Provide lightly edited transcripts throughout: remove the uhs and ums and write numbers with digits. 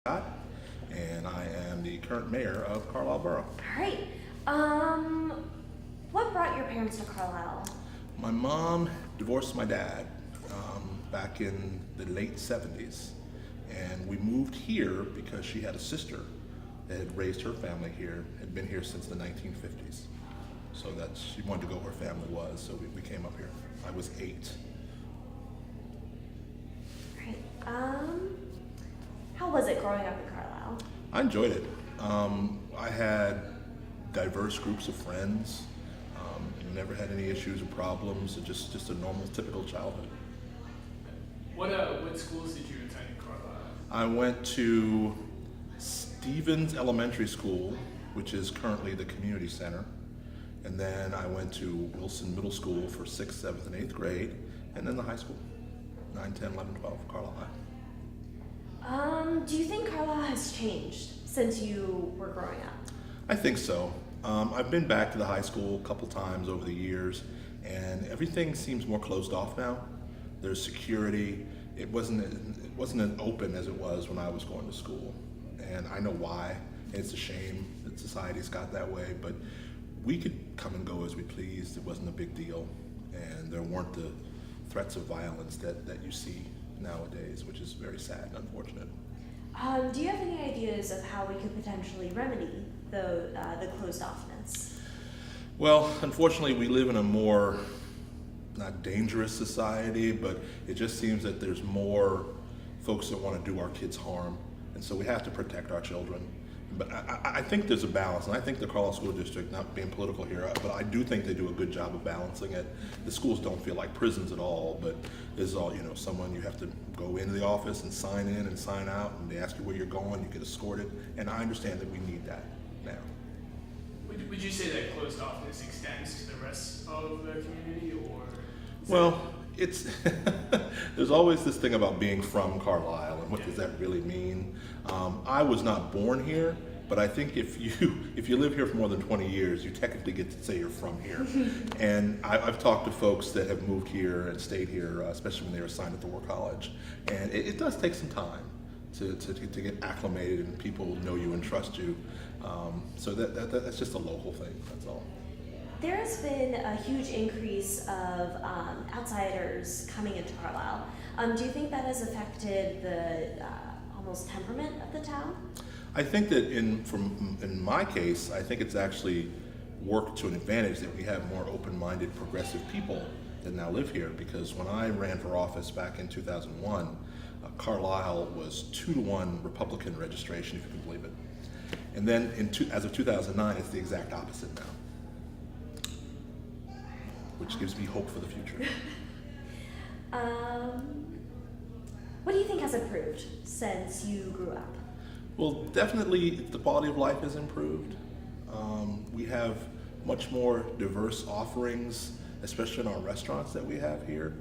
Scott, and I am the current mayor of Carlisle Borough. All right. Um, what brought your parents to Carlisle? My mom divorced my dad back in the late 70s, and we moved here because she had a sister that had raised her family here, had been here since the 1950s. So she wanted to go where family was, so we came up here. I was 8. All right. How was it growing up in Carlisle? I enjoyed it. I had diverse groups of friends. Never had any issues or problems. Just a normal, typical childhood. What schools did you attend in Carlisle? I went to Stevens Elementary School, which is currently the community center. And then I went to Wilson Middle School for 6th, 7th, and 8th grade. And then the high school, 9, 10, 11, 12, Carlisle High. Do you think Carlisle has changed since you were growing up? I think so. I've been back to the high school a couple times over the years, and everything seems more closed off now. There's security. It wasn't as open as it was when I was going to school, and I know why. It's a shame that society's got that way, but we could come and go as we pleased. It wasn't a big deal, and there weren't the threats of violence that you see nowadays, which is very sad and unfortunate. Do you have any ideas of how we could potentially remedy the closed offness? Well, unfortunately, we live in a more, not dangerous society, but it just seems that there's more folks that want to do our kids harm, and so we have to protect our children. But I think there's a balance, and I think the Carlisle School District, not being political here, but I do think they do a good job of balancing it. The schools don't feel like prisons at all, but there's all, someone you have to go into the office and sign in and sign out, and they ask you where you're going, you get escorted, and I understand that we need that now. Would you say that closed offness extends to the rest of the community, or? Well, it's there's always this thing about being from Carlisle and what does that really mean. I was not born here, but I think if you live here for more than 20 years, you technically get to say you're from here. And I've talked to folks that have moved here and stayed here, especially when they were assigned at Thor College, and it does take some time to get acclimated and people know you and trust you. So that's just a local thing. That's all. There has been a huge increase of outsiders coming into Carlisle. Do you think that has affected the almost temperament of the town? I think that in my case, I think it's actually worked to an advantage that we have more open-minded, progressive people that now live here. Because when I ran for office back in 2001, Carlisle was 2-to-1 Republican registration, if you can believe it. And then as of 2009, it's the exact opposite now, which gives me hope for the future. What do you think has improved since you grew up? Well, definitely the quality of life has improved. We have much more diverse offerings, especially in our restaurants that we have here.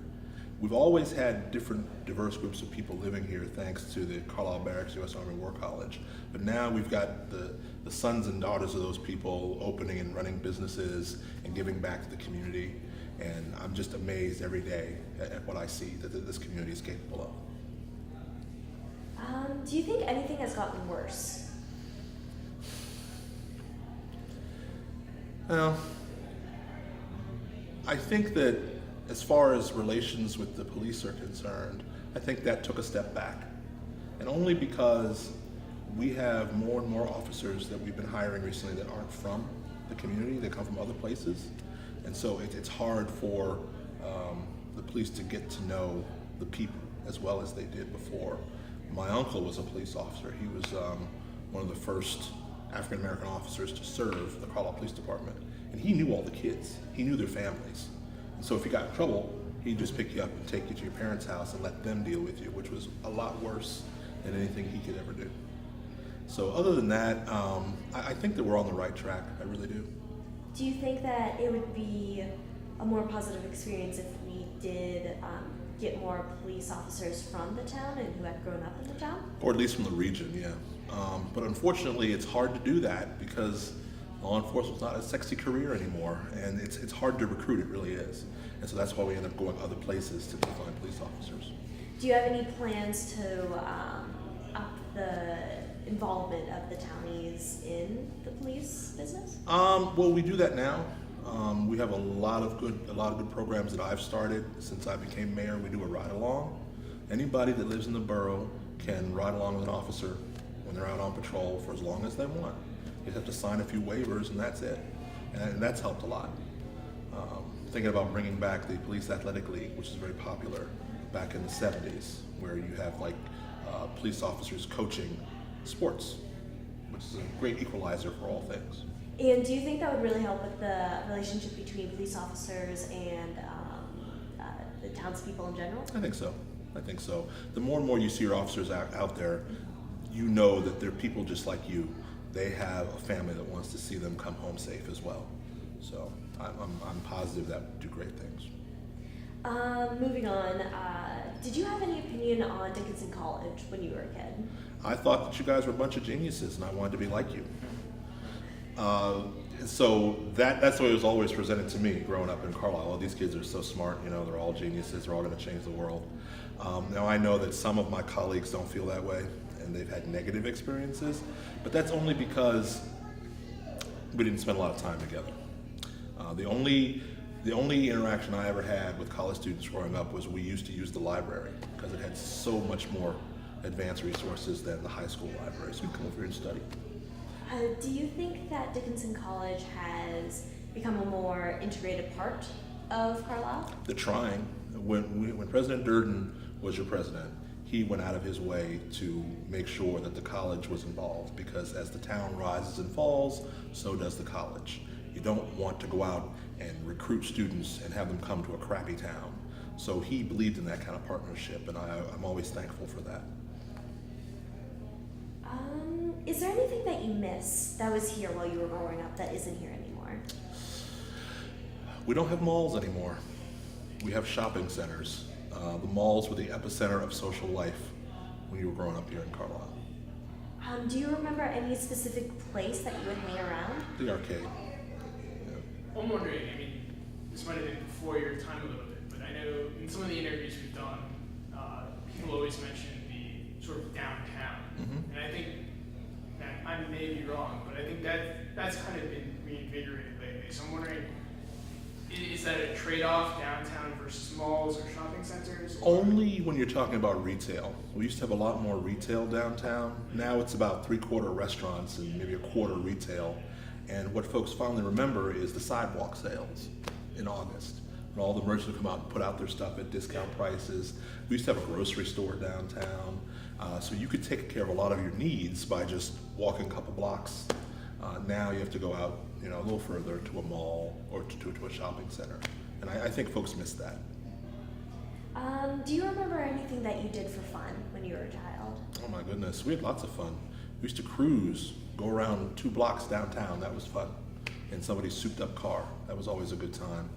We've always had diverse groups of people living here thanks to the Carlisle Barracks U.S. Army War College. But now we've got the sons and daughters of those people opening and running businesses and giving back to the community. And I'm just amazed every day at what I see that this community is capable of. Do you think anything has gotten worse? Well, I think that as far as relations with the police are concerned, I think that took a step back. And only because we have more and more officers that we've been hiring recently that aren't from the community, they come from other places. And so it's hard for the police to get to know the people as well as they did before. My uncle was a police officer. He was one of the first African American officers to serve the Carlisle Police Department. And he knew all the kids. He knew their families. And so if you got in trouble, he'd just pick you up and take you to your parents' house and let them deal with you, which was a lot worse than anything he could ever do. So other than that, I think that we're on the right track. I really do. Do you think that it would be a more positive experience if we did get more police officers from the town and who had grown up in the town? Or at least from the region, yeah. But unfortunately, it's hard to do that because law enforcement's not a sexy career anymore, and it's hard to recruit, it really is. And so that's why we end up going other places to find police officers. Do you have any plans to up the involvement of the townies in the police business? Well, we do that now. We have a lot of good programs that I've started since I became mayor. We do a ride along. Anybody that lives in the borough can ride along with an officer when they're out on patrol for as long as they want. You have to sign a few waivers and that's it. And that's helped a lot. Thinking about bringing back the Police Athletic League, which is very popular back in the 70s, where you have like police officers coaching sports, which is a great equalizer for all things. And do you think that would really help with the relationship between police officers and the townspeople in general? I think so. I think so. The more and more you see your officers out there, you know that they're people just like you. They have a family that wants to see them come home safe as well. So I'm positive that would do great things. Moving on, did you have any opinion on Dickinson College when you were a kid? I thought that you guys were a bunch of geniuses and I wanted to be like you. So that's the way it was always presented to me growing up in Carlisle. Oh, these kids are so smart, you know, they're all geniuses, they're all going to change the world. Now I know that some of my colleagues don't feel that way and they've had negative experiences, but that's only because we didn't spend a lot of time together. The only interaction I ever had with college students growing up was we used to use the library because it had so much more advanced resources than the high school library. So we'd come over here and study. Do you think that Dickinson College has become a more integrated part of Carlisle? They're trying. When President Durden was your president, he went out of his way to make sure that the college was involved because as the town rises and falls, so does the college. You don't want to go out and recruit students and have them come to a crappy town. So he believed in that kind of partnership, and I'm always thankful for that. Is there anything that you miss that was here while you were growing up that isn't here anymore? We don't have malls anymore. We have shopping centers. The malls were the epicenter of social life when you were growing up here in Carlisle. Do you remember any specific place that you would hang around? The arcade. I'm wondering, I mean, this might have been before your time a little bit, but I know in some of the interviews we've done, people always mention the sort of downtown. Mm-hmm. And I think, I may be wrong, but I think that's kind of been reinvigorated lately. So I'm wondering, is that a trade-off, downtown versus malls or shopping centers? Or? Only when you're talking about retail. We used to have a lot more retail downtown. Now it's about 3/4 restaurants and maybe 1/4 retail. And what folks finally remember is the sidewalk sales in August. When all the merchants would come out and put out their stuff at discount prices. We used to have a grocery store downtown. So you could take care of a lot of your needs by just walking a couple blocks. Now you have to go out, you know, a little further to a mall or to a shopping center. And I think folks miss that. Do you remember anything that you did for fun when you were a child? Oh my goodness, we had lots of fun. We used to cruise, go around 2 blocks downtown. That was fun. In somebody's souped up car. That was always a good time.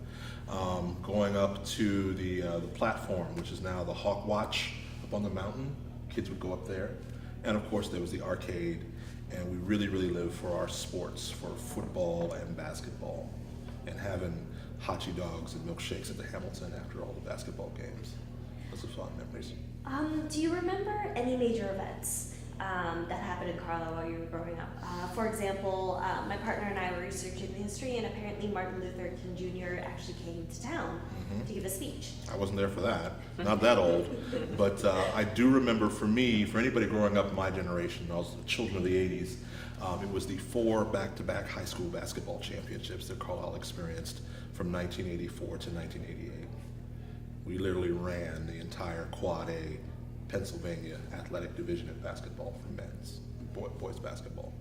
Going up to the platform, which is now the Hawk Watch up on the mountain. Kids would go up there. And of course there was the arcade. And we really, really lived for our sports, for football and basketball. And having hotchie dogs and milkshakes at the Hamilton after all the basketball games. Those are fun memories. Do you remember any major events that happened in Carlisle while you were growing up? For example, my partner and I were researching the history, and apparently Martin Luther King Jr. actually came to town to give a speech. I wasn't there for that. Not that old. But I do remember for anybody growing up in my generation, I was the children of the 80s, it was the 4 back-to-back high school basketball championships that Carlisle experienced from 1984 to 1988. We literally ran the entire Quad A Pennsylvania athletic division in basketball for men's, boys basketball.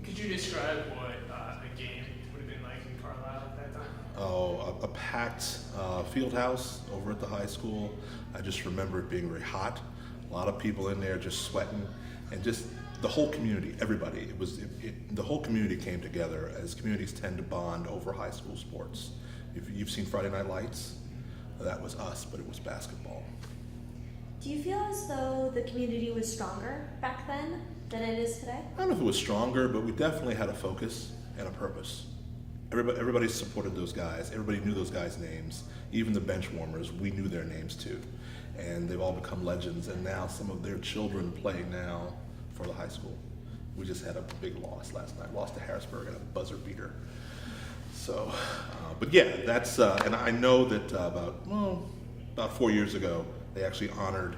Could you describe what a game would have been like in Carlisle at that time? Oh, a packed field house over at the high school. I just remember it being very hot. A lot of people in there just sweating, and just the whole community, everybody. The whole community came together, as communities tend to bond over high school sports. If you've seen Friday Night Lights, that was us, but it was basketball. Do you feel as though the community was stronger back then than it is today? I don't know if it was stronger, but we definitely had a focus and a purpose. Everybody supported those guys. Everybody knew those guys' names. Even the bench warmers, we knew their names too. And they've all become legends, and now some of their children play now for the high school. We just had a big loss last night. Lost to Harrisburg in a buzzer beater. So, but yeah, that's and I know that about 4 years ago they actually honored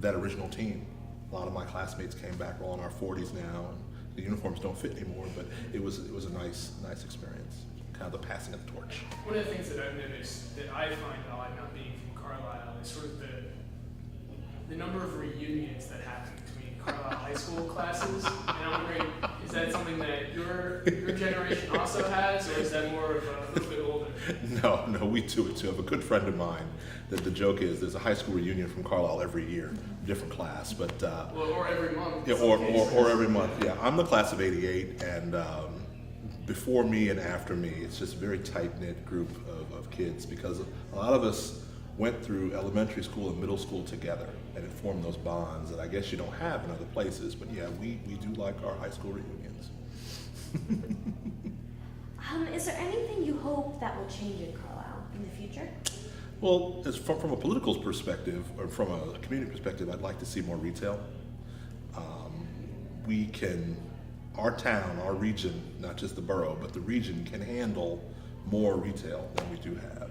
that original team. A lot of my classmates came back. We're all in our 40s now, and the uniforms don't fit anymore. But it was a nice experience. Kind of the passing of the torch. One of the things that I've noticed that I find odd, not being from Carlisle, is sort of the number of reunions that happen between Carlisle high school classes. And I'm wondering, is that something that your generation also has, or is that more of a little bit older? No, we do it too. I have a good friend of mine that the joke is there's a high school reunion from Carlisle every year, different class, but Or every month. yeah, or every month. Yeah, I'm the class of '88, and before me and after me, it's just a very tight-knit group of kids because a lot of us went through elementary school and middle school together, and it formed those bonds that I guess you don't have in other places. But yeah, we do like our high school reunions. Is there anything you hope that will change in Carlisle in the future? Well, as from a political perspective, or from a community perspective, I'd like to see more retail. Our town, our region, not just the borough, but the region can handle more retail than we do have.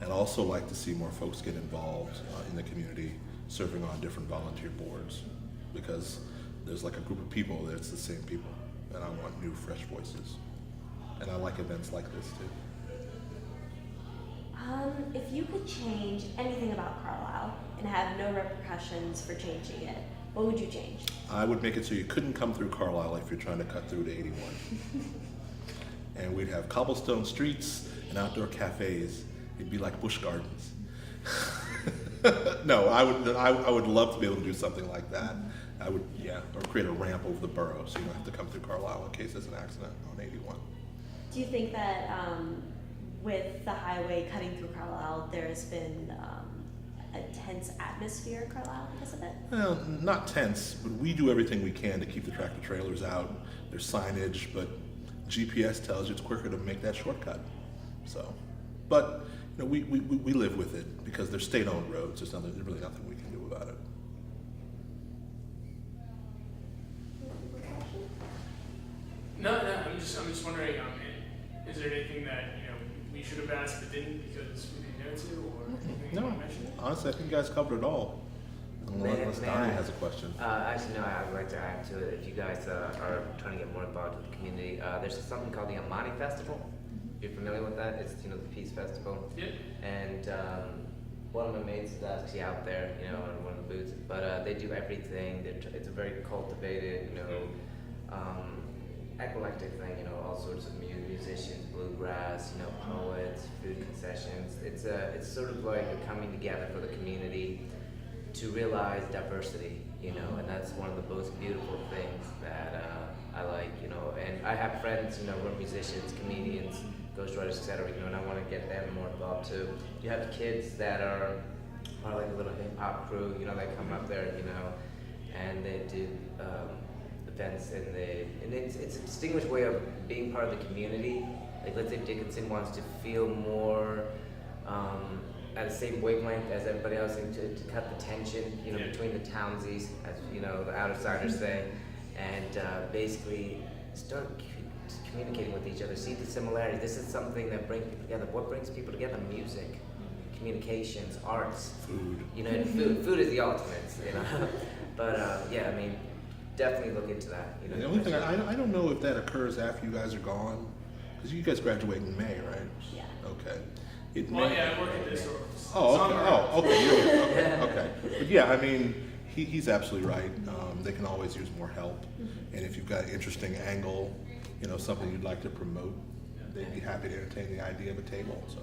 And also like to see more folks get involved in the community, serving on different volunteer boards, because there's like a group of people that's the same people, and I want new, fresh voices. And I like events like this too. If you could change anything about Carlisle and have no repercussions for changing it, what would you change? I would make it so you couldn't come through Carlisle if you're trying to cut through to 81. And we'd have cobblestone streets and outdoor cafes. It'd be like Busch Gardens. No, I would love to be able to do something like that. Or create a ramp over the borough so you don't have to come through Carlisle in case there's an accident on 81. Do you think that with the highway cutting through Carlisle, there's been a tense atmosphere in Carlisle because of it? Well, not tense, but we do everything we can to keep the tractor trailers out. There's signage, but GPS tells you it's quicker to make that shortcut. So, but you know, we live with it because they're state-owned roads. There's really nothing we can do about it. No, I'm just wondering, is there anything that we should have asked but didn't because we didn't know to, or anything you No, want to mention? honestly, I think you guys covered it all. Unless Donnie has a question. Actually, no, I would like to add to it. If you guys are trying to get more involved with the community, there's something called the Amani Festival. You're familiar with that? It's the Peace Festival. Yeah. And one of my mates is actually out there, in one of the booths. But they do everything. It's a very cultivated, eclectic thing. All sorts of musicians, bluegrass, poets, food concessions. It's sort of like a coming together for the community to realize diversity, and that's one of the most beautiful things that I like, and I have friends, who are musicians, comedians, ghostwriters, etc., and I want to get them more involved too. You have kids that are like a little hip hop crew, they come up there, and they do events, and it's a distinguished way of being part of the community. Like, let's say Dickinson wants to feel more at the same wavelength as everybody else, and to cut the tension, between the townsies, as the outsiders say, and basically start communicating with each other, see the similarities. This is something that brings people together. What brings people together? Music, communications, arts, Food. Food is the ultimate, But definitely look into that. The only thing, I don't know if that occurs after you guys are gone, because you guys graduate in May, right? Yeah. Okay. I work at this store. Okay. But yeah, he's absolutely right. They can always use more help, and if you've got an interesting angle, something you'd like to promote, they'd be happy to entertain the idea of a table. So,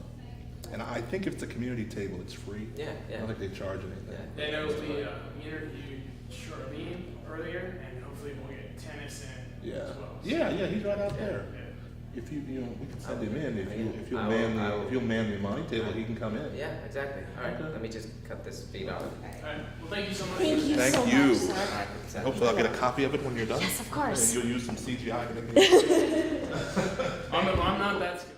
and I think if it's a community table, it's free. Yeah. I don't think they charge anything. I know we interviewed Charlene earlier, and hopefully we'll get tennis in as well. Yeah, he's right out there. Yeah. If we can send him in. If you'll man the Amani table, he can come in. Yeah, exactly. All right, Okay. let me just cut this feed off. All right. Well, thank you so much. Thank you Thank so you. much, sir. All right, Hopefully, I'll get a copy of it when you're done. Yes, of course. And you'll use some CGI to make it. I'm not that skilled.